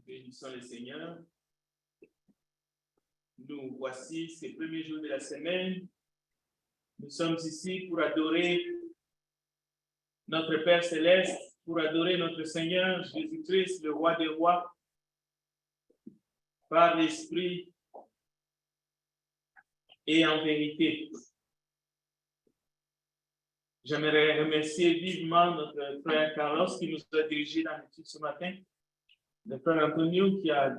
Bénissons le Seigneur. Nous voici ces premiers jours de la semaine. Nous sommes ici pour adorer notre Père Céleste, pour adorer notre Seigneur Jésus-Christ, le Roi des rois, par l'Esprit et en vérité. J'aimerais remercier vivement notre frère Carlos qui nous a dirigé dans l'étude ce matin, le frère Antonio qui a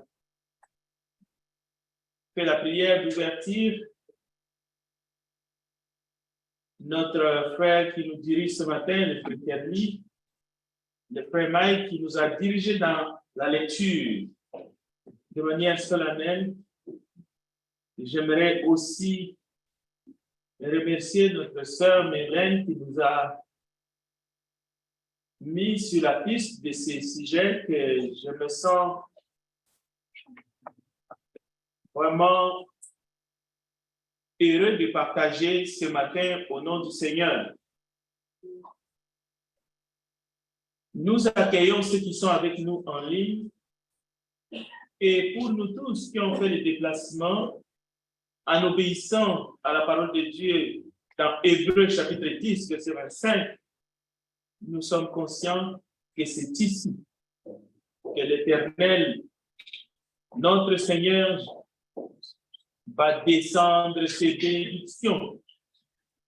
fait la prière d'ouverture, notre frère qui nous dirige ce matin, le frère Kerli, le frère Mike qui nous a dirigé dans la lecture de manière solennelle. J'aimerais aussi remercier notre sœur Mélène qui nous a mis sur la piste de ces sujets que je me sens vraiment heureux de partager ce matin au nom du Seigneur. Nous accueillons ceux qui sont avec nous en ligne et pour nous tous qui ont fait le déplacement, en obéissant à la parole de Dieu dans Hébreux chapitre 10, verset 25, nous sommes conscients que c'est ici que l'Éternel, notre Seigneur, va descendre ses bénédictions.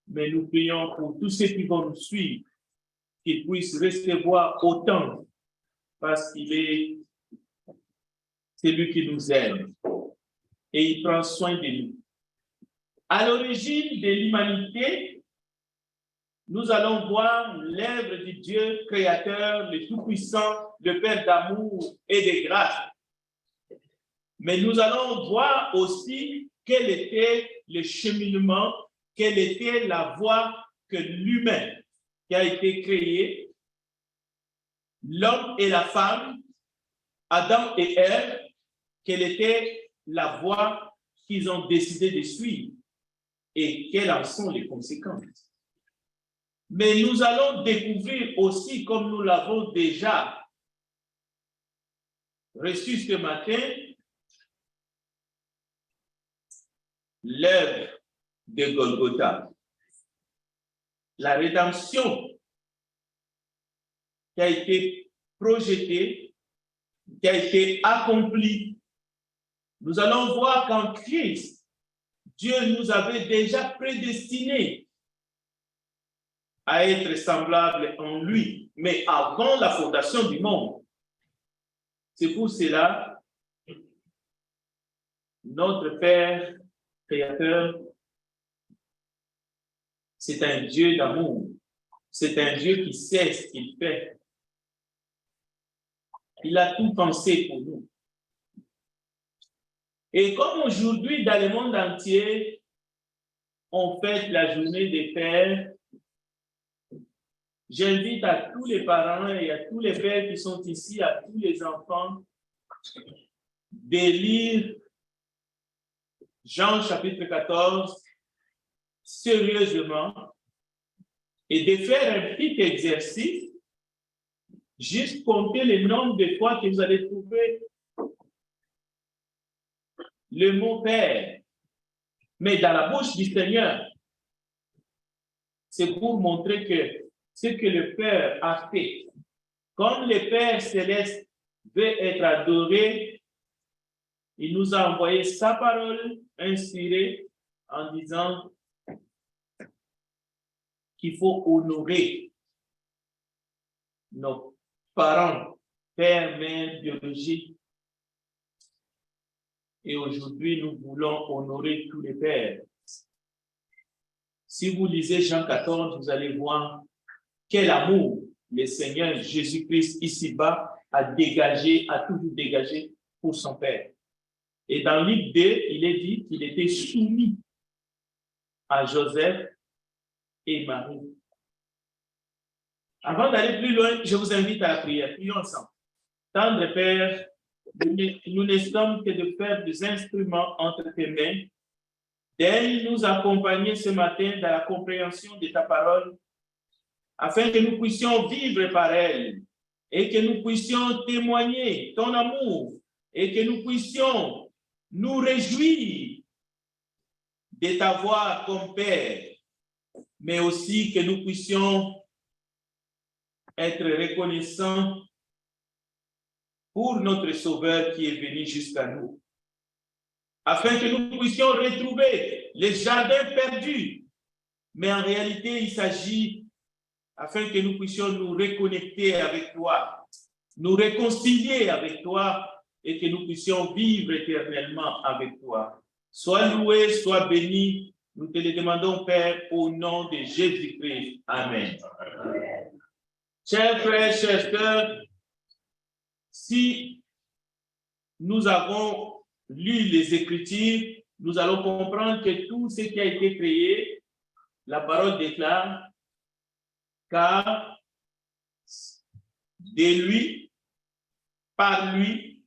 Mais nous prions pour tous ceux qui vont nous suivre, qu'ils puissent recevoir autant, parce qu'il est celui qui nous aime et il prend soin de nous. À l'origine de l'humanité, nous allons voir l'œuvre du Dieu créateur, le Tout-Puissant, le Père d'amour et de grâce. Mais nous allons voir aussi quel était le cheminement, quelle était la voie que l'humain qui a été créé, l'homme et la femme, Adam et Ève, quelle était la voie qu'ils ont décidé de suivre et quelles en sont les conséquences. Mais nous allons découvrir aussi, comme nous l'avons déjà reçu ce matin, l'œuvre de Golgotha, la rédemption qui a été projetée, qui a été accomplie. Nous allons voir qu'en Christ, Dieu nous avait déjà prédestinés à être semblables en lui, mais avant la fondation du monde. C'est pour cela, notre Père Créateur, c'est un Dieu d'amour. C'est un Dieu qui sait ce qu'il fait. Il a tout pensé pour nous. Et comme aujourd'hui, dans le monde entier, on fête la journée des pères, j'invite à tous les parents et à tous les pères qui sont ici, à tous les enfants, de lire Jean chapitre 14 sérieusement et de faire un petit exercice, juste compter le nombre de fois que vous allez trouver le mot Père, mais dans la bouche du Seigneur. C'est pour montrer que ce que le Père a fait, comme le Père céleste veut être adoré, il nous a envoyé sa parole inspirée en disant qu'il faut honorer nos parents, père, mère, biologiques. Et aujourd'hui, nous voulons honorer tous les pères. Si vous lisez Jean 14, vous allez voir quel amour le Seigneur Jésus-Christ ici-bas a dégagé, a toujours dégagé pour son Père. Et dans Luc 2, il est dit qu'il était soumis à Joseph et Marie. Avant d'aller plus loin, je vous invite à la prière. Prions ensemble. Tendre Père, nous ne sommes que de faire des instruments entre tes mains. Daigne nous accompagner ce matin dans la compréhension de ta parole, afin que nous puissions vivre par elle et que nous puissions témoigner ton amour et que nous puissions nous réjouir de t'avoir comme Père, mais aussi que nous puissions être reconnaissants pour notre Sauveur qui est venu jusqu'à nous, afin que nous puissions retrouver les jardins perdus. Mais en réalité, il s'agit afin que nous puissions nous reconnecter avec toi, nous réconcilier avec toi et que nous puissions vivre éternellement avec toi. Sois loué, sois béni. Nous te le demandons, Père, au nom de Jésus-Christ. Amen. Amen. Chers frères, chers sœurs, si nous avons lu les Écritures, nous allons comprendre que tout ce qui a été créé, la parole déclare, car de lui, par lui,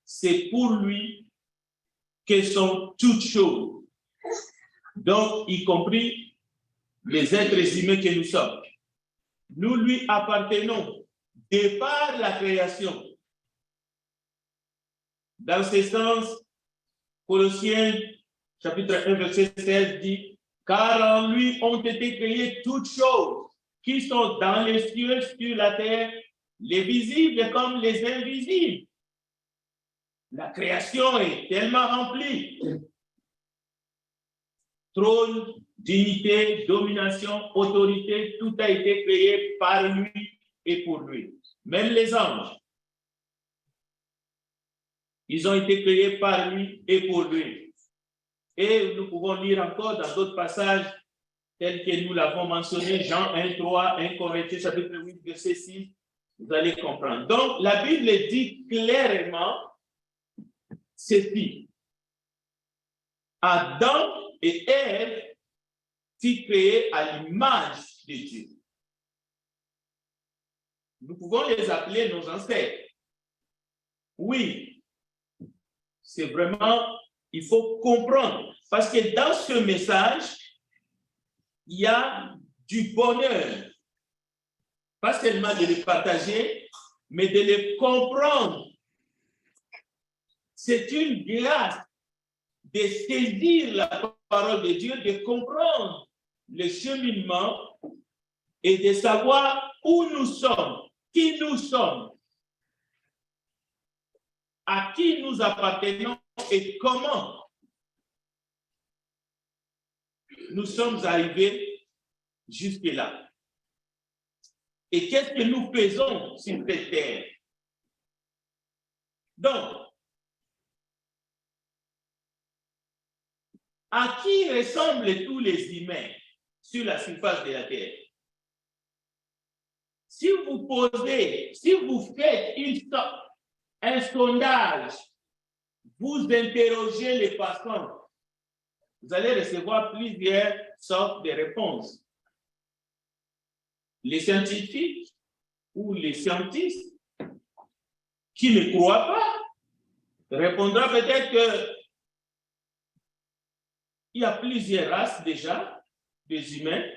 c'est pour lui que sont toutes choses. Donc, y compris les êtres humains que nous sommes. Nous lui appartenons de par la création. Dans ce sens, Colossiens chapitre 1, verset 16 dit, car en lui ont été créées toutes choses qui sont dans les cieux, sur la terre, les visibles comme les invisibles. La création est tellement remplie. Trône, dignité, domination, autorité, tout a été créé par lui et pour lui. Même les anges, ils ont été créés par lui et pour lui. Et nous pouvons lire encore dans d'autres passages tels que nous l'avons mentionné, Jean 1, 3, 1 Corinthiens chapitre 8, verset 6, vous allez comprendre. Donc, la Bible dit clairement ceci. Adam et Ève furent créés à l'image de Dieu. Nous pouvons les appeler nos ancêtres. Oui, c'est vraiment, il faut comprendre. Parce que dans ce message, il y a du bonheur. Pas seulement de les partager, mais de les comprendre. C'est une grâce de saisir la parole de Dieu, de comprendre le cheminement et de savoir où nous sommes, qui nous sommes, à qui nous appartenons et comment nous sommes arrivés jusque-là. Et qu'est-ce que nous faisons sur cette terre? Donc, à qui ressemblent tous les humains sur la surface de la terre? Si vous posez, si vous faites un sondage, vous interrogez les passants, vous allez recevoir plusieurs sortes de réponses. Les scientifiques ou les scientifiques qui ne croient pas répondront peut-être qu'il y a plusieurs races déjà des humains.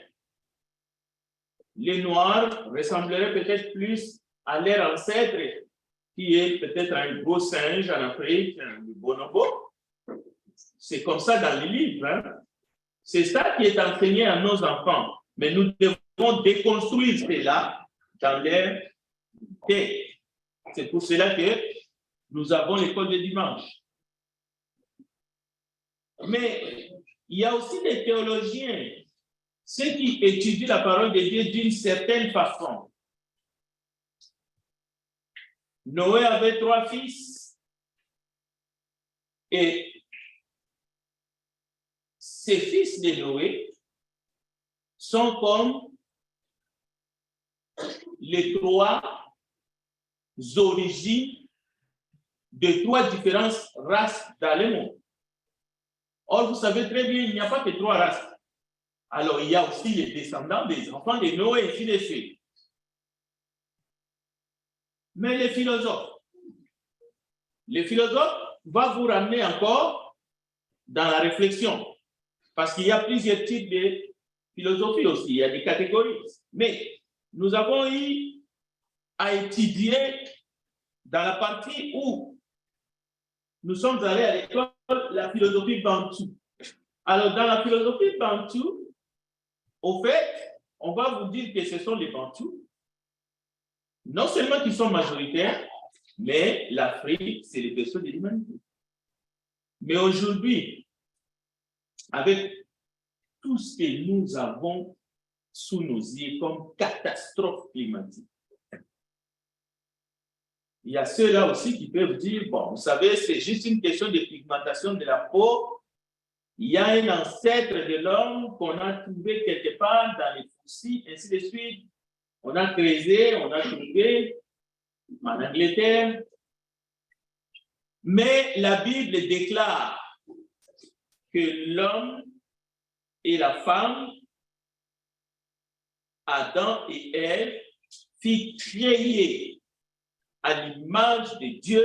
Les Noirs ressembleraient peut-être plus à leur ancêtre qui est peut-être un gros singe en Afrique, un bonobo. C'est comme ça dans les livres. Hein? C'est ça qui est enseigné à nos enfants. Mais nous devons déconstruire cela dans leur tête. C'est pour cela que nous avons l'école de dimanche. Mais il y a aussi des théologiens, ceux qui étudient la parole de Dieu d'une certaine façon. Noé avait 3 fils et ces fils de Noé sont comme les 3 origines de 3 différentes races dans le monde. Or, vous savez très bien, il n'y a pas que 3 races. Alors, il y a aussi les descendants des enfants de Noé, et ainsi de suite. Mais les philosophes vont vous ramener encore dans la réflexion. Parce qu'il y a plusieurs types de philosophie aussi, il y a des catégories. Mais nous avons eu à étudier dans la partie où nous sommes allés à l'école, la philosophie Bantou. Alors, dans la philosophie Bantou, au fait, on va vous dire que ce sont les Bantous, non seulement qui sont majoritaires, mais l'Afrique, c'est les personnes de l'humanité. Mais aujourd'hui, avec tout ce que nous avons sous nos yeux comme catastrophe climatique, il y a ceux-là aussi qui peuvent dire, bon, vous savez, c'est juste une question de pigmentation de la peau. Il y a un ancêtre de l'homme qu'on a trouvé quelque part dans les fossiles, ainsi de suite. On a creusé, on a trouvé en Angleterre. Mais la Bible déclare que l'homme et la femme, Adam et Ève, furent créés à l'image de Dieu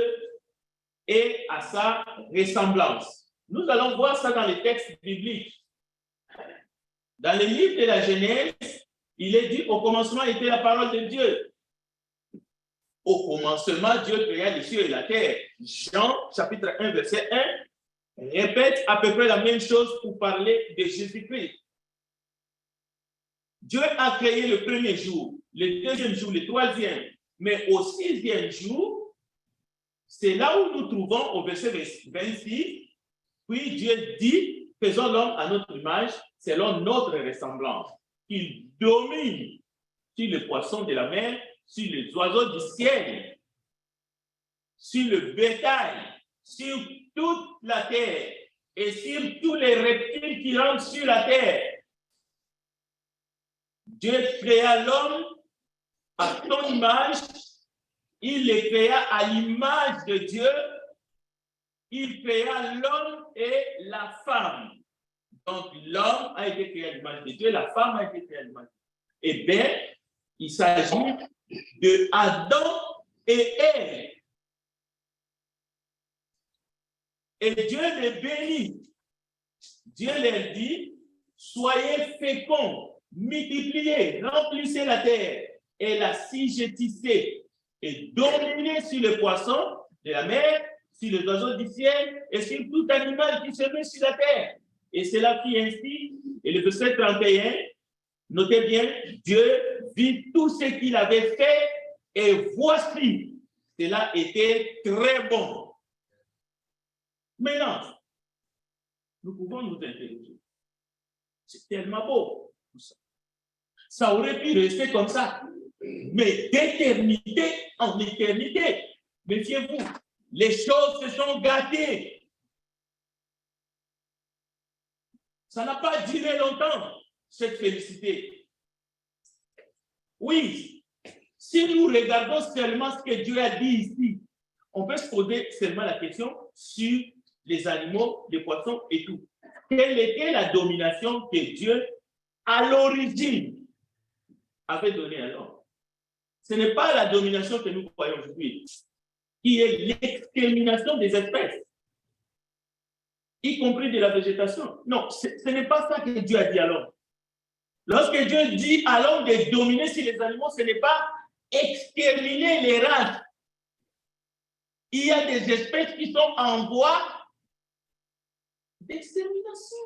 et à sa ressemblance. Nous allons voir ça dans les textes bibliques. Dans le livre de la Genèse, il est dit au commencement était la parole de Dieu. Au commencement, Dieu créa les cieux et la terre. Jean, chapitre 1, verset 1, répète à peu près la même chose pour parler de Jésus-Christ. Dieu a créé le premier jour, le deuxième jour, le troisième, mais au sixième jour, c'est là où nous trouvons au verset 26, puis Dieu dit, faisons l'homme à notre image, selon notre ressemblance, qu'il domine sur les poissons de la mer, sur les oiseaux du ciel, sur le bétail, sur toute la terre et sur tous les reptiles qui rentrent sur la terre. Dieu créa l'homme à son image, il le créa à l'image de Dieu, il créa l'homme et la femme. Donc l'homme a été créé à l'image de Dieu, la femme a été créée à l'image de Dieu. Eh bien, il s'agit de Adam et Ève. Et Dieu les bénit. Dieu leur dit, soyez féconds, multipliez, remplissez la terre et la assujettissez et dominez sur les poissons de la mer, sur les oiseaux du ciel et sur tout animal qui se met sur la terre. Et cela fit ainsi. Et le verset 31, notez bien, Dieu vit tout ce qu'il avait fait et voici, cela était très bon. Maintenant, nous pouvons nous interroger. C'est tellement beau, tout ça. Ça aurait pu rester comme ça. Mais d'éternité en éternité, méfiez-vous, les choses se sont gâtées. Ça n'a pas duré longtemps, cette félicité. Oui, si nous regardons seulement ce que Dieu a dit ici, on peut se poser seulement la question sur les animaux, les poissons et tout. Quelle était la domination que Dieu, à l'origine, avait donnée à l'homme? Ce n'est pas la domination que nous croyons aujourd'hui, qui est l'extermination des espèces, y compris de la végétation. Non, ce n'est pas ça que Dieu a dit à l'homme. Lorsque Dieu dit à l'homme de dominer sur les animaux, ce n'est pas exterminer les races. Il y a des espèces qui sont en voie d'extermination.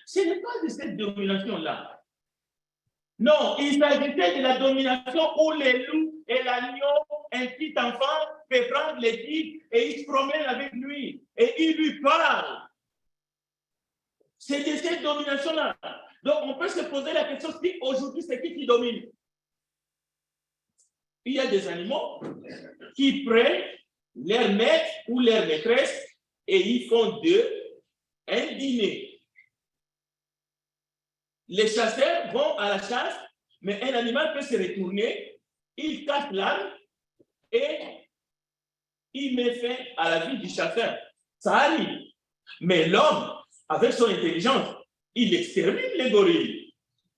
Ce n'est pas de cette domination-là. Non, il s'agissait de la domination où les loups et l'agneau, un petit enfant, peut prendre les tigres et il se promène avec lui et il lui parle. C'est de cette domination-là. Donc, on peut se poser la question si aujourd'hui, c'est qui domine? Il y a des animaux qui prennent leur maître ou leur maîtresse et ils font d'eux un dîner. Les chasseurs vont à la chasse, mais un animal peut se retourner, il casse l'âme et il met fin à la vie du chasseur. Ça arrive. Mais l'homme, avec son intelligence, il extermine les gorilles.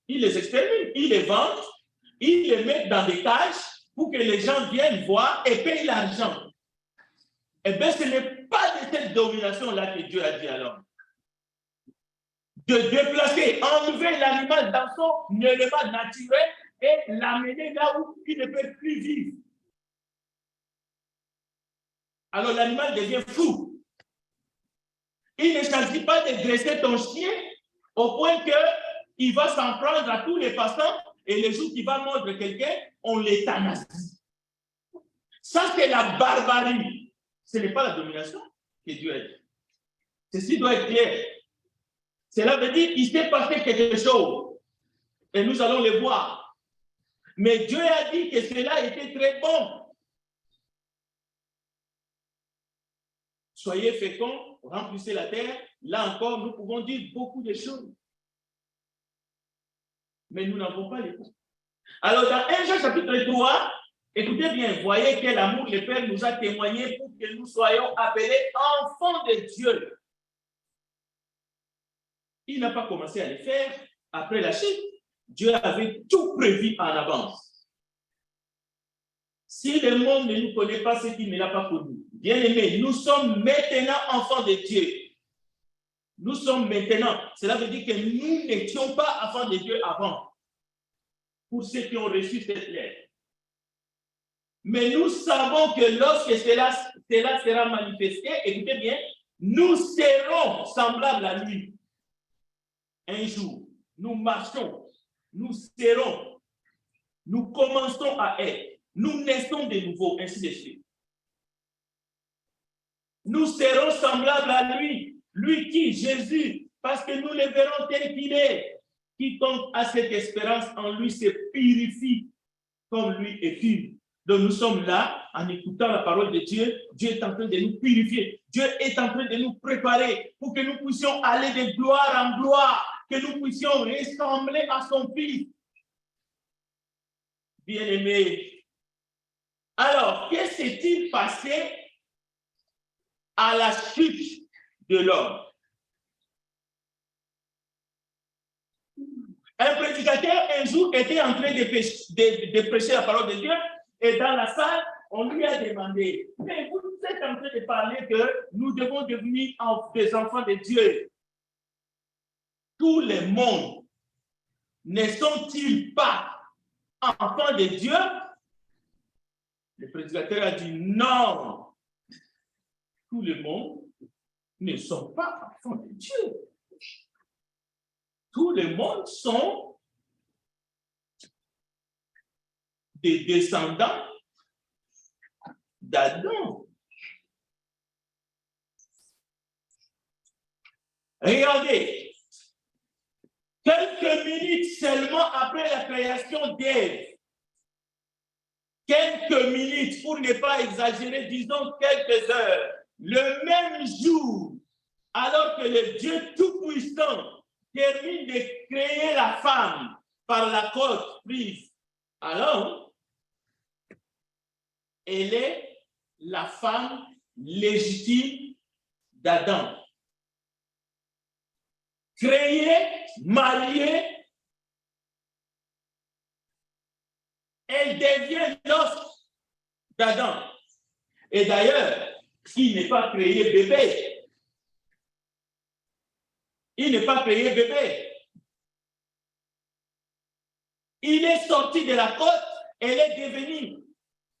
Il les extermine, il les vend, il les met dans des cages pour que les gens viennent voir et payent l'argent. Eh bien, ce n'est pas de cette domination-là que Dieu a dit à l'homme. De déplacer, enlever l'animal dans son élément naturel et l'amener là où il ne peut plus vivre. Alors l'animal devient fou. Il ne s'agit pas de dresser ton chien au point qu'il va s'en prendre à tous les passants et le jour qu'il va mordre quelqu'un, on l'euthanasie. Ça, c'est la barbarie. Ce n'est pas la domination que Dieu a dit. Ceci doit être clair. Cela veut dire qu'il s'est passé quelque chose et nous allons le voir. Mais Dieu a dit que cela était très bon. Soyez féconds, remplissez la terre. Là encore, nous pouvons dire beaucoup de choses. Mais nous n'avons pas les temps. Alors, dans 1 Jean chapitre 3, écoutez bien, voyez quel amour le Père nous a témoigné pour que nous soyons appelés enfants de Dieu. Il n'a pas commencé à le faire après la chute. Dieu avait tout prévu en avance. Si le monde ne nous connaît pas, c'est qu'il ne l'a pas connu. Bien-aimés, nous sommes maintenant enfants de Dieu. Nous sommes maintenant. Cela veut dire que nous n'étions pas enfants de Dieu avant. Pour ceux qui ont reçu cette lettre. Mais nous savons que lorsque cela sera manifesté, écoutez bien, nous serons semblables à lui. Un jour, nous marchons, nous serons, nous commençons à être, nous naissons de nouveau, ainsi de suite. Nous serons semblables à lui. Lui qui? Jésus, parce que nous le verrons tel qu'il est. Quiconque a cette espérance en lui se purifie comme lui est pur. Donc nous sommes là, en écoutant la parole de Dieu, Dieu est en train de nous purifier. Dieu est en train de nous préparer pour que nous puissions aller de gloire en gloire, que nous puissions ressembler à son Fils. Bien-aimés. Alors, qu'est-ce qui s'est-il passé à la chute de l'homme? Un prédicateur, un jour, était en train de prêcher la parole de Dieu et dans la salle, on lui a demandé, mais vous êtes en train de parler que nous devons devenir des enfants de Dieu. Tout le monde ne sont-ils pas enfants de Dieu? Le prédicateur a dit non. Tout le monde ne sont pas enfants de Dieu. Tout le monde sont des descendants d'Adam. Regardez, quelques minutes seulement après la création d'Ève, quelques minutes, pour ne pas exagérer, disons quelques heures, le même jour, alors que le Dieu Tout-Puissant termine de créer la femme par la côte prise, alors, elle est la femme légitime d'Adam. Créée, mariée, elle devient l'os d'Adam. Et d'ailleurs, il n'est pas créé bébé. Il n'est pas créé bébé. Il est sorti de la côte, elle est devenue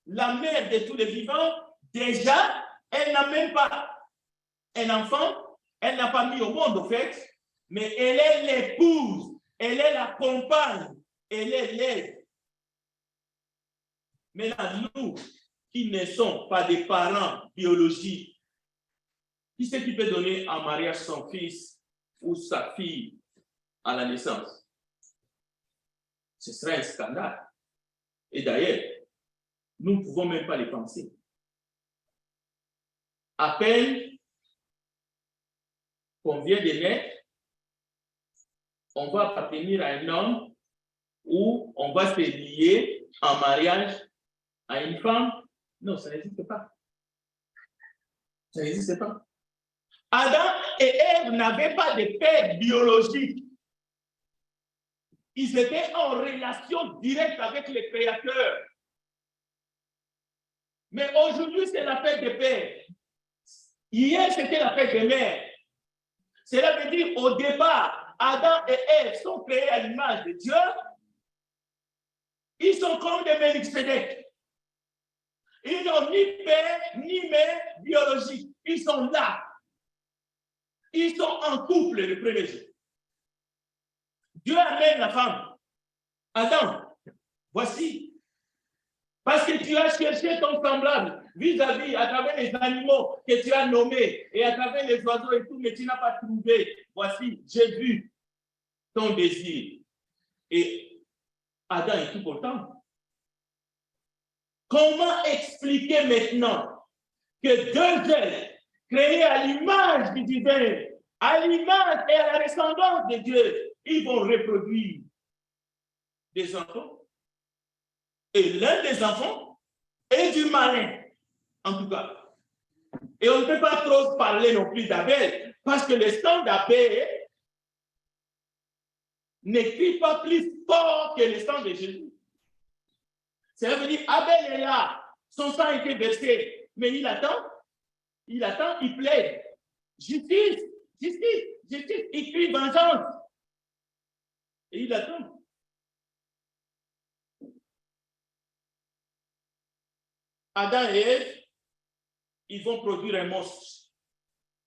la mère de tous les vivants. Déjà, elle n'a même pas un enfant, elle n'a pas mis au monde au fait, mais elle est l'épouse, elle est la compagne, elle est l'aide. Maintenant, nous qui ne sommes pas des parents biologiques, qui c'est qui peut donner en mariage son fils ou sa fille à la naissance? Ce serait un scandale. Et d'ailleurs, nous ne pouvons même pas les penser. À peine qu'on vient de naître, on va appartenir à un homme ou on va se lier en mariage à une femme. Non, ça n'existe pas. Ça n'existe pas. Adam et Ève n'avaient pas de père biologique. Ils étaient en relation directe avec le Créateur. Mais aujourd'hui, c'est la fête des pères. Hier, c'était la fête des mères. Cela veut dire, au départ, Adam et Ève sont créés à l'image de Dieu. Ils sont comme des Melchizedek. Ils n'ont ni père, ni mère biologique. Ils sont là. Ils sont en couple le premier jour. Dieu amène la femme. Adam, voici. Parce que tu as cherché ton semblable vis-à-vis, à travers les animaux que tu as nommés et à travers les oiseaux et tout, mais tu n'as pas trouvé. Voici, j'ai vu ton désir. Et Adam est tout content. Comment expliquer maintenant que deux êtres créés à l'image du divin, à l'image et à la ressemblance de Dieu, ils vont reproduire des enfants? Et l'un des enfants est du malin, en tout cas. Et on ne peut pas trop parler non plus d'Abel, parce que le sang d'Abel n'écrit pas plus fort que le sang de Jésus. Ça veut dire, Abel est là, son sang a été versé, mais il attend, il plaide. Justice, justice, justice, il crie vengeance. Et il attend. Adam et Ève, ils vont produire un monstre.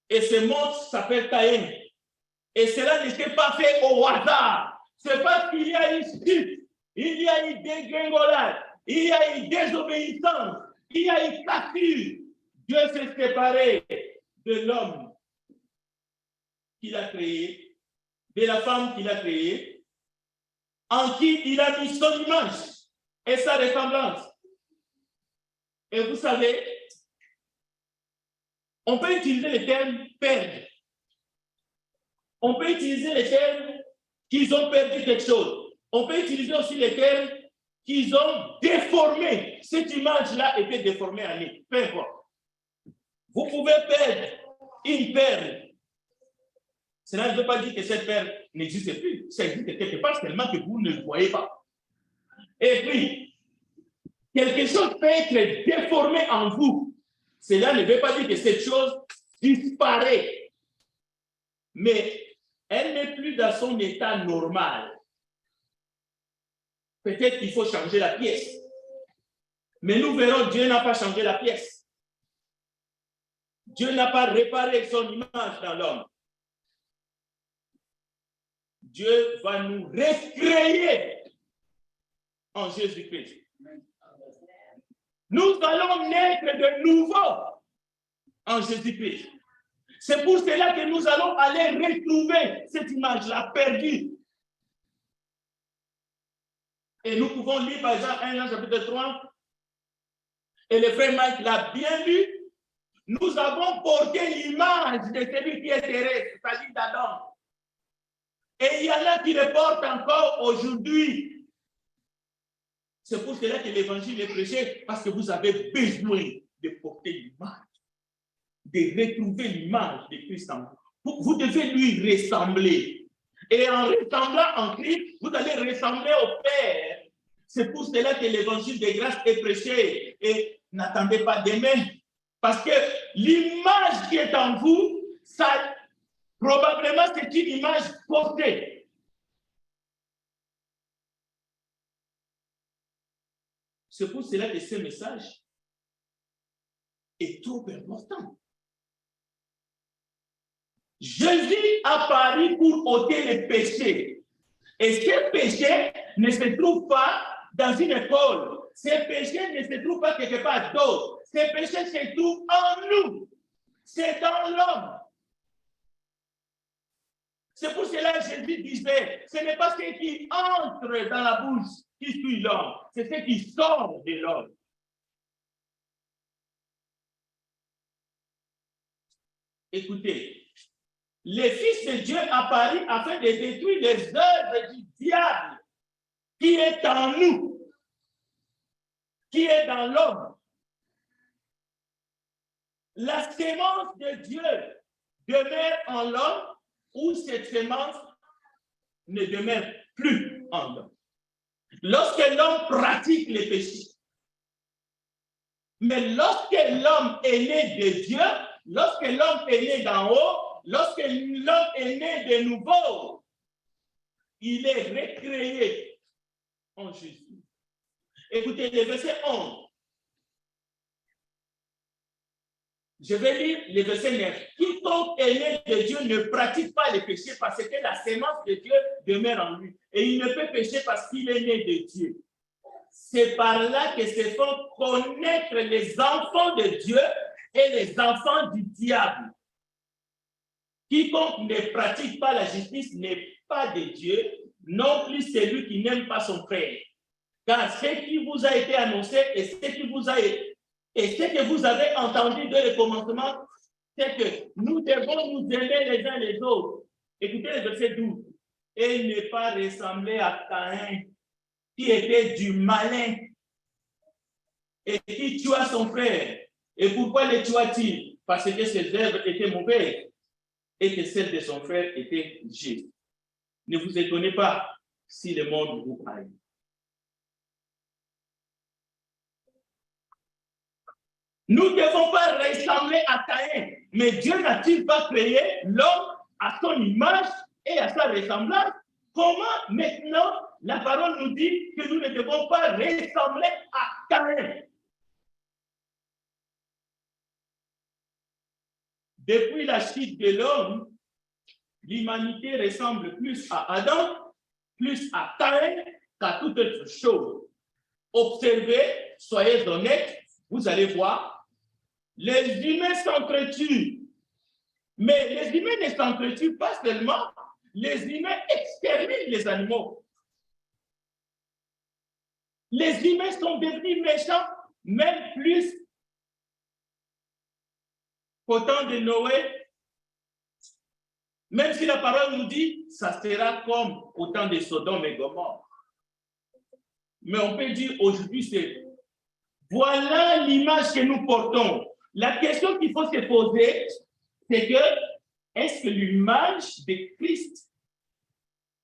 Et ce monstre s'appelle Caïn. Et cela n'était pas fait au hasard. C'est parce qu'il y a eu chute, il y a eu dégringolade, il y a eu désobéissance, il y a eu cassure. Dieu s'est séparé de l'homme qu'il a créé, de la femme qu'il a créée, en qui il a mis son image et sa ressemblance. Et vous savez, on peut utiliser le terme perdre. On peut utiliser le terme qu'ils ont perdu quelque chose. On peut utiliser aussi le terme qu'ils ont déformé. Cette image-là était déformée en ligne. Peu importe. Vous pouvez perdre une perle. Cela ne veut pas dire que cette perle n'existe plus. Ça existe quelque part, tellement que vous ne le voyez pas. Et puis, quelque chose peut être déformé en vous. Cela ne veut pas dire que cette chose disparaît. Mais elle n'est plus dans son état normal. Peut-être qu'il faut changer la pièce. Mais nous verrons, Dieu n'a pas changé la pièce. Dieu n'a pas réparé son image dans l'homme. Dieu va nous recréer en Jésus-Christ. Nous allons naître de nouveau en Jésus-Christ. C'est pour cela que nous allons aller retrouver cette image-là perdue. Et nous pouvons lire par exemple 1 Jean chapitre 3. Et le frère Mike l'a bien lu. Nous avons porté l'image de celui qui est terrestre, c'est-à-dire d'Adam. Et il y en a qui le portent encore aujourd'hui. C'est pour cela que l'évangile est prêché, parce que vous avez besoin de porter l'image, de retrouver l'image de Christ en vous. Vous devez lui ressembler. Et en ressemblant en Christ, vous allez ressembler au Père. C'est pour cela que l'évangile de grâce est prêché. Et n'attendez pas demain. Parce que l'image qui est en vous, ça, probablement, c'est une image portée. C'est pour cela que ce message est trop important. Jésus a paru pour ôter les péchés. Et ces péchés ne se trouvent pas dans une école. Ces péchés ne se trouvent pas quelque part d'autre. Ces péchés se trouvent en nous. C'est dans l'homme. C'est pour cela que Jésus disait, ce n'est pas ce qui entre dans la bouche qui suit l'homme, c'est ce qui sort de l'homme. Écoutez, le Fils de Dieu apparut afin de détruire les œuvres du diable qui est en nous, qui est dans l'homme. La sémence de Dieu demeure en l'homme, ou cette sémence ne demeure plus en l'homme. Lorsque l'homme pratique les péchés, mais lorsque l'homme est né de Dieu, lorsque l'homme est né d'en haut, lorsque l'homme est né de nouveau, il est recréé en Jésus. Écoutez, le verset 11. Je vais lire le verset 9. Quiconque est né de Dieu ne pratique pas le péché parce que la sémence de Dieu demeure en lui. Et il ne peut pécher parce qu'il est né de Dieu. C'est par là que se font connaître les enfants de Dieu et les enfants du diable. Quiconque ne pratique pas la justice n'est pas de Dieu, non plus celui qui n'aime pas son frère. Car ce qui vous a été annoncé et ce que vous avez entendu dès le commencement, c'est que nous devons nous aimer les uns les autres. Écoutez le verset 12. Et ne pas ressembler à Caïn, qui était du malin et qui tua son frère. Et pourquoi le tua-t-il? Parce que ses œuvres étaient mauvaises et que celles de son frère étaient justes. Ne vous étonnez pas si le monde vous haït. Nous ne devons pas ressembler à Caïn, mais Dieu n'a-t-il pas créé l'homme à son image et à sa ressemblance? Comment maintenant la parole nous dit que nous ne devons pas ressembler à Caïn? Depuis la chute de l'homme, l'humanité ressemble plus à Adam, plus à Caïn qu'à toute autre chose. Observez, soyez honnêtes, vous allez voir, les humains s'entretuent. Mais les humains ne s'entretuent pas seulement, les humains exterminent les animaux. Les humains sont devenus méchants, même plus qu'au temps de Noé. Même si la parole nous dit, ça sera comme au temps de Sodome et Gomorrhe. Mais on peut dire aujourd'hui, c'est voilà l'image que nous portons. La question qu'il faut se poser, c'est que est-ce que l'image de Christ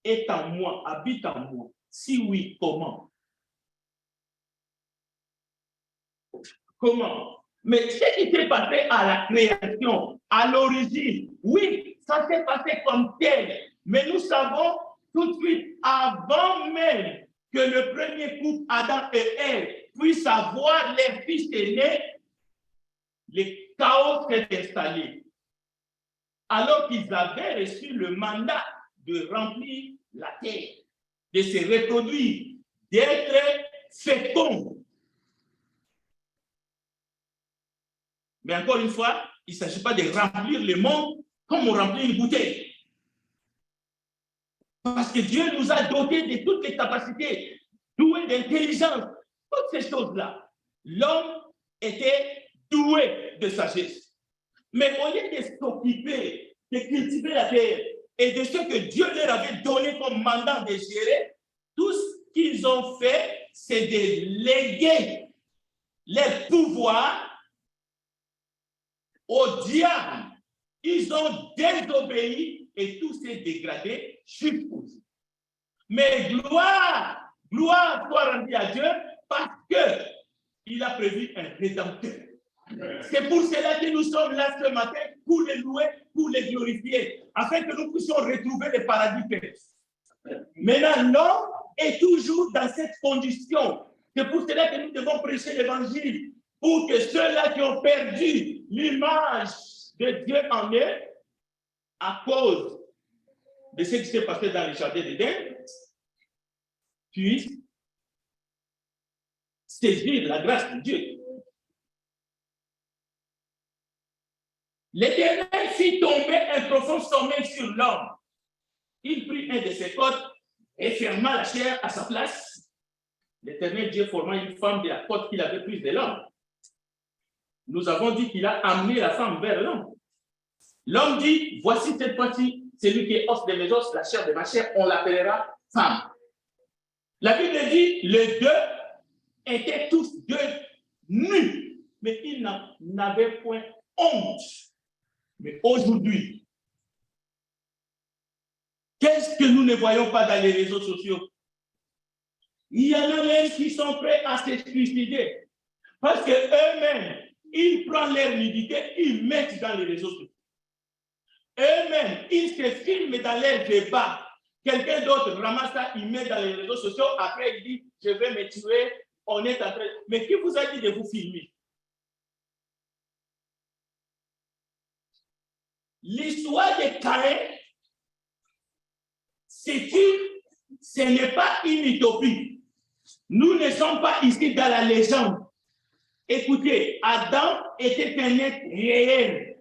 est en moi, habite en moi? Si oui, comment? Comment? Mais ce qui s'est passé à la création, à l'origine, oui, ça s'est passé comme tel. Mais nous savons tout de suite, avant même que le premier couple, Adam et Ève, puisse avoir les fils aînés, le chaos s'est installé. Alors qu'ils avaient reçu le mandat de remplir la terre, de se reproduire, d'être féconds. Mais encore une fois, il ne s'agit pas de remplir le monde comme on remplit une bouteille. Parce que Dieu nous a dotés de toutes les capacités, doué d'intelligence, toutes ces choses-là. L'homme était doué de sagesse. Mais au lieu de s'occuper, de cultiver la terre et de ce que Dieu leur avait donné comme mandat de gérer, tout ce qu'ils ont fait, c'est de léguer leur pouvoir au diable. Ils ont désobéi et tout s'est dégradé jusqu'au bout. Mais gloire soit rendue à Dieu parce qu'il a prévu un rédempteur. C'est pour cela que nous sommes là ce matin, pour les louer, pour les glorifier, afin que nous puissions retrouver le paradis terrestre. Maintenant, l'homme est toujours dans cette condition. C'est pour cela que nous devons prêcher l'évangile, pour que ceux-là qui ont perdu l'image de Dieu en eux, à cause de ce qui s'est passé dans le jardin d'Éden, puissent saisir la grâce de Dieu. L'Éternel fit tomber un profond sommeil sur l'homme. Il prit un de ses côtes et ferma la chair à sa place. L'Éternel Dieu forma une femme de la côte qu'il avait prise de l'homme. Nous avons dit qu'il a amené la femme vers l'homme. L'homme dit, voici cette fois-ci, celui qui est os de mes os, la chair de ma chair, on l'appellera femme. La Bible dit, les deux étaient tous deux nus, mais ils n'avaient point honte. Mais aujourd'hui, qu'est-ce que nous ne voyons pas dans les réseaux sociaux? Il y en a même qui sont prêts à se suicider parce qu'eux-mêmes, ils prennent leur nudité, ils mettent dans les réseaux sociaux. Eux-mêmes, ils se filment dans leur débat. Quelqu'un d'autre ramasse ça, il met dans les réseaux sociaux, après il dit, je vais me tuer, on est en train... Mais qui vous a dit de vous filmer? l'histoire de Caïn, ce n'est pas une utopie. Nous ne sommes pas ici dans la légende. Écoutez, Adam était un être réel.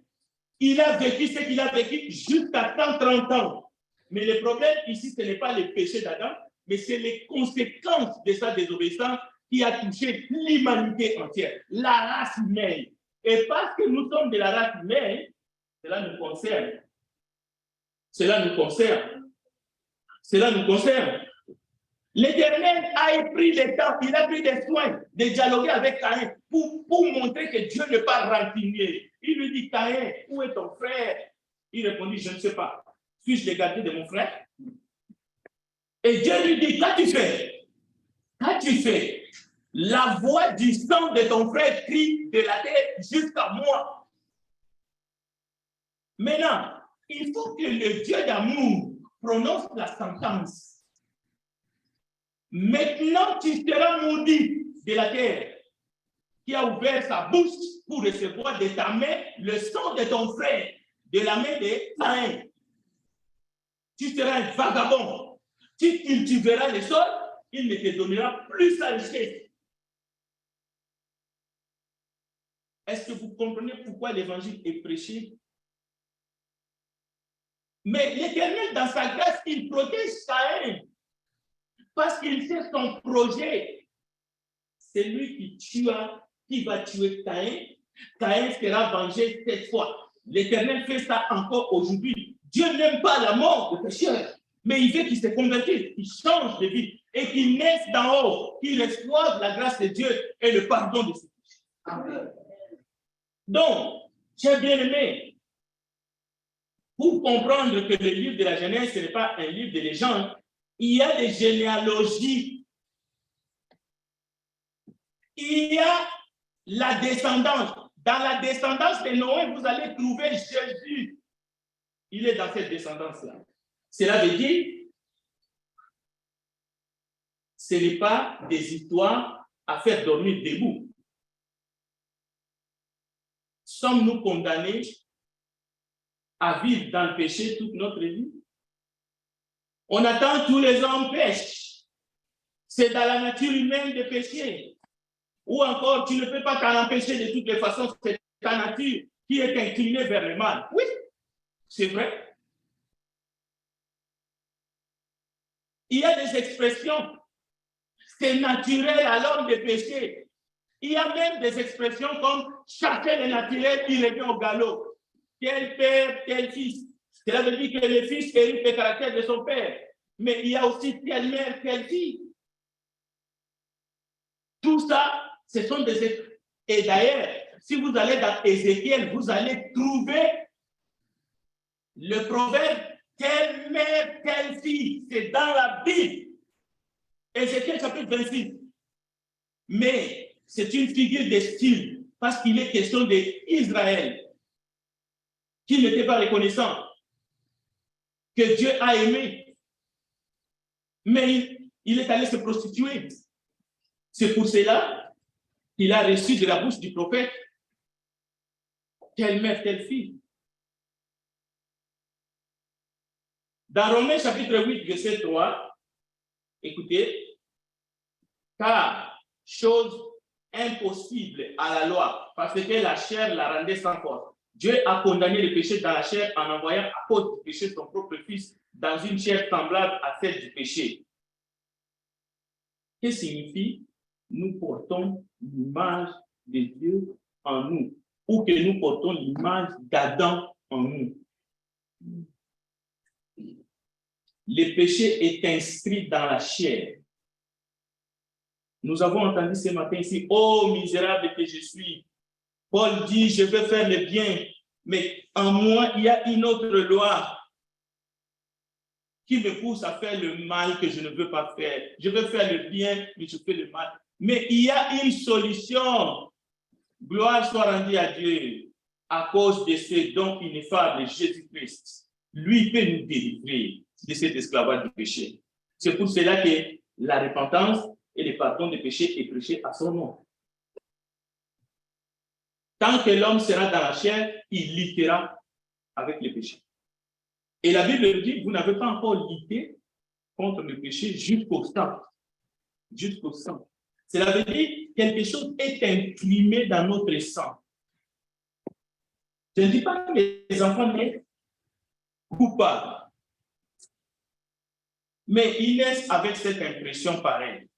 Il a vécu ce qu'il a vécu jusqu'à 130 ans. Mais le problème ici, ce n'est pas le péché d'Adam, mais c'est les conséquences de sa désobéissance qui a touché l'humanité entière, la race humaine. Et parce que nous sommes de la race humaine, cela nous concerne. Cela nous concerne. Cela nous concerne. L'Éternel a pris le temps, il a pris des soins de dialoguer avec Caïn pour montrer que Dieu n'est pas rancunier. Il lui dit, Caïn, où est ton frère? Il répondit, je ne sais pas. Suis-je le gardien de mon frère? Et Dieu lui dit, qu'as-tu fait? Qu'as-tu fait? La voix du sang de ton frère crie de la terre jusqu'à moi. Maintenant, il faut que le Dieu d'amour prononce la sentence. Maintenant, tu seras maudit de la terre qui a ouvert sa bouche pour recevoir de ta main le sang de ton frère, de la main de Caïn. Tu seras un vagabond. Tu cultiveras le sol, il ne te donnera plus sa richesse. Est-ce que vous comprenez pourquoi l'évangile est prêché? Mais l'Éternel, dans sa grâce, il protège Caïn. Parce qu'il sait son projet. C'est lui qui va tuer Caïn. Caïn sera vengé cette fois. L'Éternel fait ça encore aujourd'hui. Dieu n'aime pas la mort de pécheur, mais il veut qu'il se convertisse, qu'il change de vie et qu'il naisse d'en haut, qu'il reçoive la grâce de Dieu et le pardon de ses péchés. Amen. Donc, chers bien-aimés, pour comprendre que le livre de la Genèse, ce n'est pas un livre de légende, il y a des généalogies. Il y a la descendance. Dans la descendance de Noé, vous allez trouver Jésus. Il est dans cette descendance-là. Cela veut dire, ce n'est pas des histoires à faire dormir debout. Sommes-nous condamnés à vivre dans le péché toute notre vie? On attend tous les hommes pêchent. C'est dans la nature humaine de pécher. Ou encore, tu ne peux pas t'en empêcher de toutes les façons, c'est ta nature qui est inclinée vers le mal. Oui, c'est vrai. Il y a des expressions, c'est naturel à l'homme de pécher. Il y a même des expressions comme chacun est naturel, il revient au galop. Quel père, quel fils. Cela veut dire que le fils hérite le caractère de son père. Mais il y a aussi quelle mère, quelle fille. Tout ça, ce sont des... Et d'ailleurs, si vous allez dans Ézéchiel, vous allez trouver le proverbe quelle mère, quelle fille. C'est dans la Bible. Ézéchiel chapitre 26. Mais c'est une figure de style parce qu'il est question d'Israël qui n'était pas reconnaissant, que Dieu a aimé. Mais il est allé se prostituer. C'est pour cela qu'il a reçu de la bouche du prophète telle mère, telle fille. Dans Romains chapitre 8, verset 3, écoutez, car chose impossible à la loi, parce que la chair la rendait sans force. Dieu a condamné le péché dans la chair en envoyant à cause du péché son propre fils dans une chair semblable à celle du péché. Qu'est-ce que signifie? Nous portons l'image de Dieu en nous, ou que nous portons l'image d'Adam en nous. Le péché est inscrit dans la chair. Nous avons entendu ce matin ici, oh misérable que je suis. Paul dit, je veux faire le bien, mais en moi, il y a une autre loi qui me pousse à faire le mal que je ne veux pas faire. Je veux faire le bien, mais je fais le mal. Mais il y a une solution. Gloire soit rendue à Dieu à cause de ce don ineffable, Jésus-Christ. Lui peut nous délivrer de cet esclavage du péché. C'est pour cela que la repentance et le pardon des péchés est prêché à son nom. Tant que l'homme sera dans la chair, il luttera avec le péché. Et la Bible dit, vous n'avez pas encore lutté contre le péché jusqu'au sang. Jusqu'au sang. Cela veut dire que quelque chose est imprimé dans notre sang. Je ne dis pas que les enfants naissent coupables, mais ils naissent avec cette impression pareille.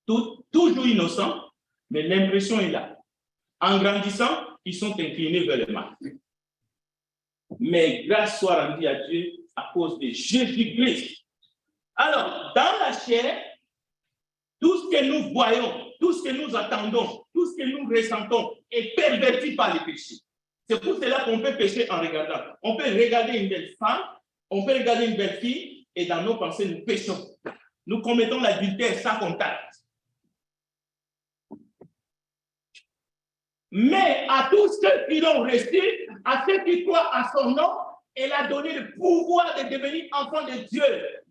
Toujours innocents, mais l'impression est là. En grandissant, ils sont inclinés vers le mal. Mais grâce soit rendue à Dieu à cause de Jésus-Christ. Alors, dans la chair, tout ce que nous voyons, tout ce que nous attendons, tout ce que nous ressentons est perverti par le péché. C'est pour cela qu'on peut pécher en regardant. On peut regarder une belle femme, on peut regarder une belle fille, et dans nos pensées, nous péchons. Nous commettons l'adultère sans contact. Mais à tous ceux qui l'ont reçu, à ceux qui croient à son nom, elle a donné le pouvoir de devenir enfants de Dieu,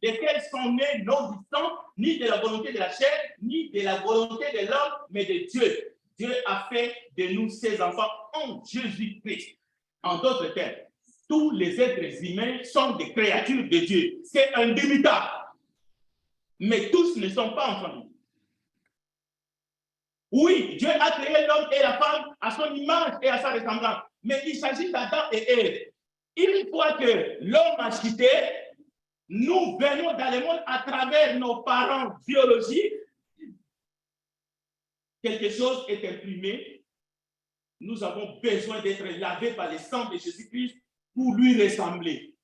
desquels sont nés non du sang, ni de la volonté de la chair, ni de la volonté de l'homme, mais de Dieu. Dieu a fait de nous ses enfants en Jésus-Christ. En d'autres termes, tous les êtres humains sont des créatures de Dieu. C'est indubitable. Mais tous ne sont pas enfants de Dieu. Oui, Dieu a créé l'homme et la femme à son image et à sa ressemblance. Mais il s'agit d'Adam et Ève. Une fois que l'homme a quitté, nous venons dans le monde à travers nos parents biologiques. Quelque chose est imprimé. Nous avons besoin d'être lavés par le sang de Jésus-Christ pour lui ressembler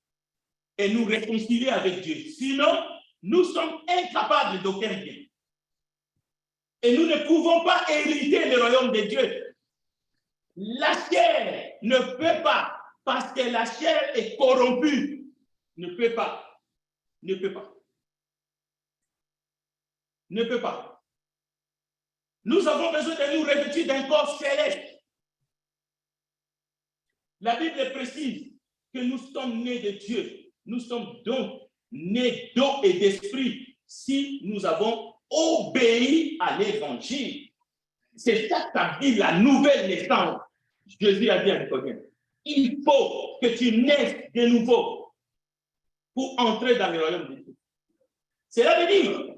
et nous réconcilier avec Dieu. Sinon, nous sommes incapables d'aucun bien. Et nous ne pouvons pas hériter le royaume de Dieu. La chair ne peut pas, parce que la chair est corrompue. Ne peut pas. Ne peut pas. Ne peut pas. Nous avons besoin de nous revêtir d'un corps céleste. La Bible précise que nous sommes nés de Dieu. Nous sommes donc nés d'eau et d'esprit si nous avons obéi à l'évangile. C'est ça qu'a dit la nouvelle naissance. Jésus a dit à Nicodème, il faut que tu naisses de nouveau pour entrer dans le royaume de Dieu. Cela veut dire,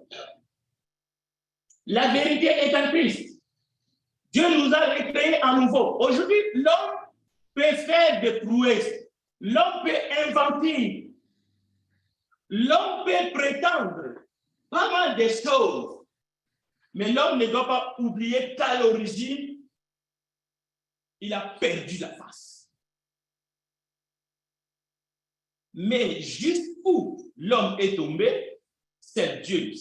la vérité est en Christ. Dieu nous a recréés à nouveau. Aujourd'hui, l'homme peut faire des prouesses. L'homme peut inventer. L'homme peut prétendre pas mal de choses. Mais l'homme ne doit pas oublier qu'à l'origine, il a perdu la face. Mais jusqu'où l'homme est tombé, c'est Dieu.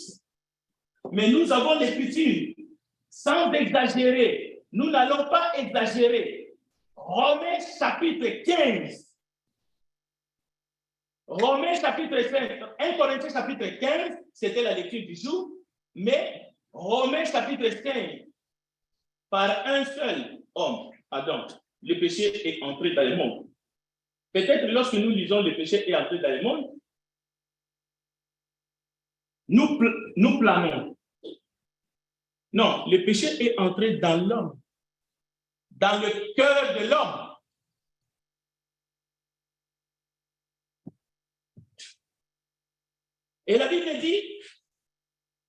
Mais nous avons l'écriture, sans exagérer. Nous n'allons pas exagérer. Romains chapitre 15. Romains chapitre 5. 1 Corinthiens chapitre 15, c'était la lecture du jour. Mais Romains chapitre 5, par un seul homme, Adam, le péché est entré dans le monde. Peut-être lorsque nous lisons le péché est entré dans le monde, nous planons. Non, le péché est entré dans l'homme, dans le cœur de l'homme. Et la Bible dit,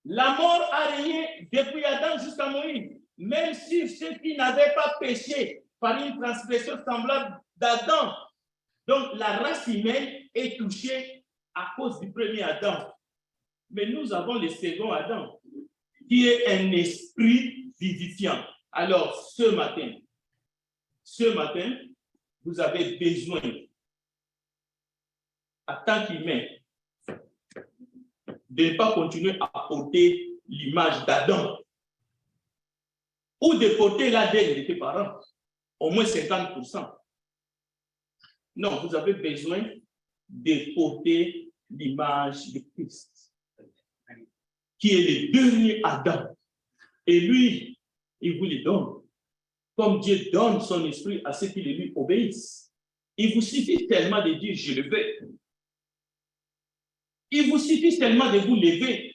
la mort a régné depuis Adam jusqu'à Moïse, même si ceux qui n'avaient pas péché par une transgression semblable d'Adam. Donc la race humaine est touchée à cause du premier Adam. Mais nous avons le second Adam, qui est un esprit vivifiant. Alors, ce matin, vous avez besoin, en tant qu'humain, de ne pas continuer à porter l'image d'Adam ou de porter l'ADN de tes parents, au moins 50%. Non, vous avez besoin de porter l'image de Christ, qui est le dernier Adam. Et lui, il vous le donne. Comme Dieu donne son esprit à ceux qui lui obéissent. Il vous suffit tellement de dire, je le veux. Il vous suffit tellement de vous lever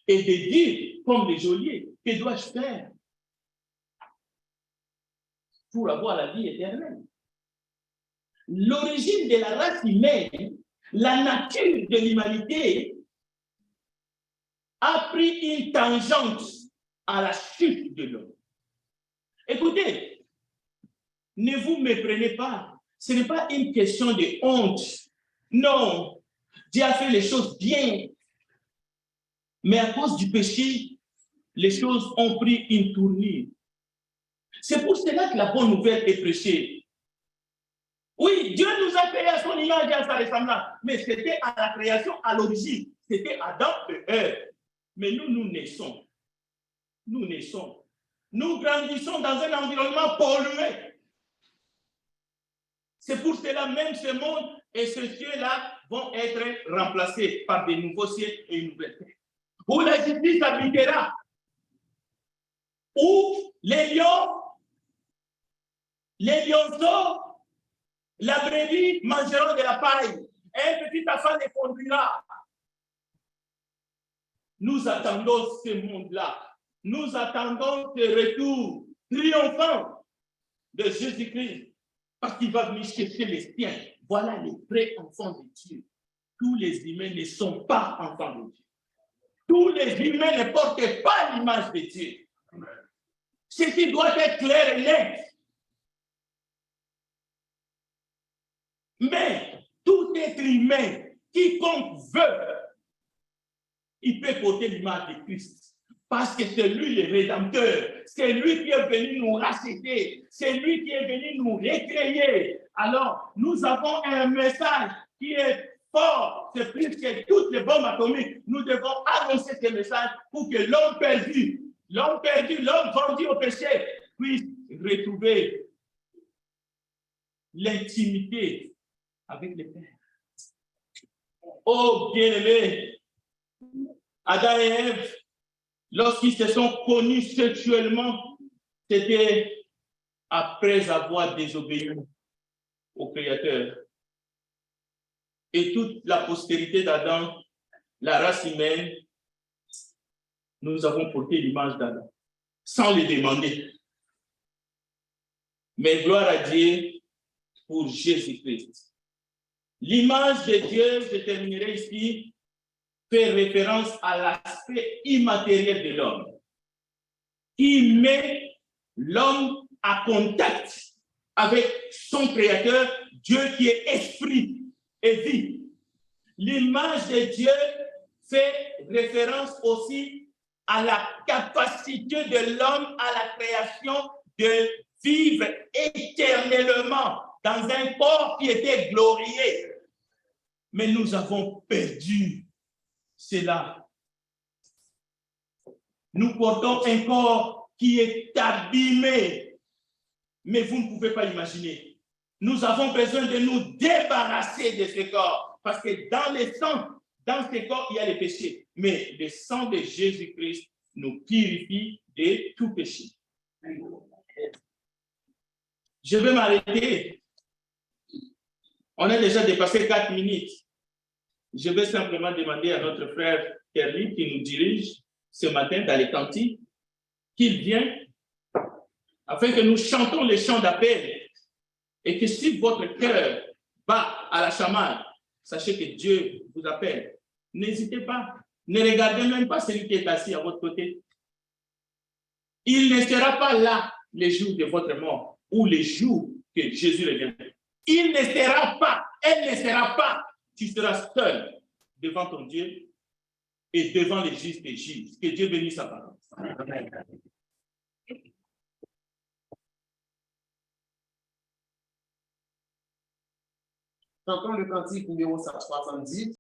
et de dire, comme les geôliers, que dois-je faire pour avoir la vie éternelle? l'origine de la race humaine, la nature de l'humanité a pris une tangente à la chute de l'homme. Écoutez, ne vous méprenez pas. Ce n'est pas une question de honte. Non, Dieu a fait les choses bien. Mais à cause du péché, les choses ont pris une tournure. C'est pour cela que la bonne nouvelle est prêchée. Oui, Dieu nous a créés à son image et à sa ressemblance. Mais c'était à la création, à l'origine. C'était Adam et Ève. Mais nous naissons. Nous naissons. Nous grandissons dans un environnement pollué. C'est pour cela même ce monde et ce ciel-là vont être remplacés par de nouveaux cieux et une nouvelle terre. Où la justice habitera. Où les lions, les lionceaux, la brebis mangeront de la paille. Un petit enfant les conduira. Nous attendons ce monde-là. Nous attendons ce retour triomphant de Jésus-Christ parce qu'il va venir chercher les siens. Voilà les vrais enfants de Dieu. Tous les humains ne sont pas enfants de Dieu. Tous les humains ne portent pas l'image de Dieu. Ceci doit être clair et net. Mais tout être humain, quiconque veut, il peut porter l'image de Christ. Parce que c'est lui le Rédempteur. C'est lui qui est venu nous racheter. C'est lui qui est venu nous recréer. Alors, nous avons un message qui est fort. C'est plus que toutes les bombes atomiques. Nous devons annoncer ce message pour que l'homme perdu, l'homme vendu au péché, puisse retrouver l'intimité avec le Père. Oh, bien-aimés, Adam et Ève, lorsqu'ils se sont connus sexuellement, c'était après avoir désobéi au Créateur. Et toute la postérité d'Adam, la race humaine, nous avons porté l'image d'Adam, sans le demander. Mais gloire à Dieu pour Jésus-Christ. L'image de Dieu, je terminerai ici, fait référence à l'aspect immatériel de l'homme, qui met l'homme à contact avec son Créateur, Dieu qui est esprit et vie. L'image de Dieu fait référence aussi à la capacité de l'homme à la création de vivre éternellement dans un corps qui était glorieux. Mais nous avons perdu cela. Nous portons un corps qui est abîmé. Mais vous ne pouvez pas imaginer. Nous avons besoin de nous débarrasser de ce corps. Parce que dans le sang, dans ce corps, il y a les péchés. Mais le sang de Jésus-Christ nous purifie de tout péché. Je vais m'arrêter. On a déjà dépassé 4 minutes. Je vais simplement demander à notre frère Kerry qui nous dirige ce matin dans les cantiques qu'il vienne afin que nous chantons les chants d'appel et que si votre cœur bat à la chamade, sachez que Dieu vous appelle. N'hésitez pas. Ne regardez même pas celui qui est assis à votre côté. Il ne sera pas là les jours de votre mort ou les jours que Jésus reviendra. Il ne sera pas, elle ne sera pas. Tu seras seul devant ton Dieu et devant les juges des juges. Que Dieu bénisse sa parole. Amen. Chantons le cantique numéro 170.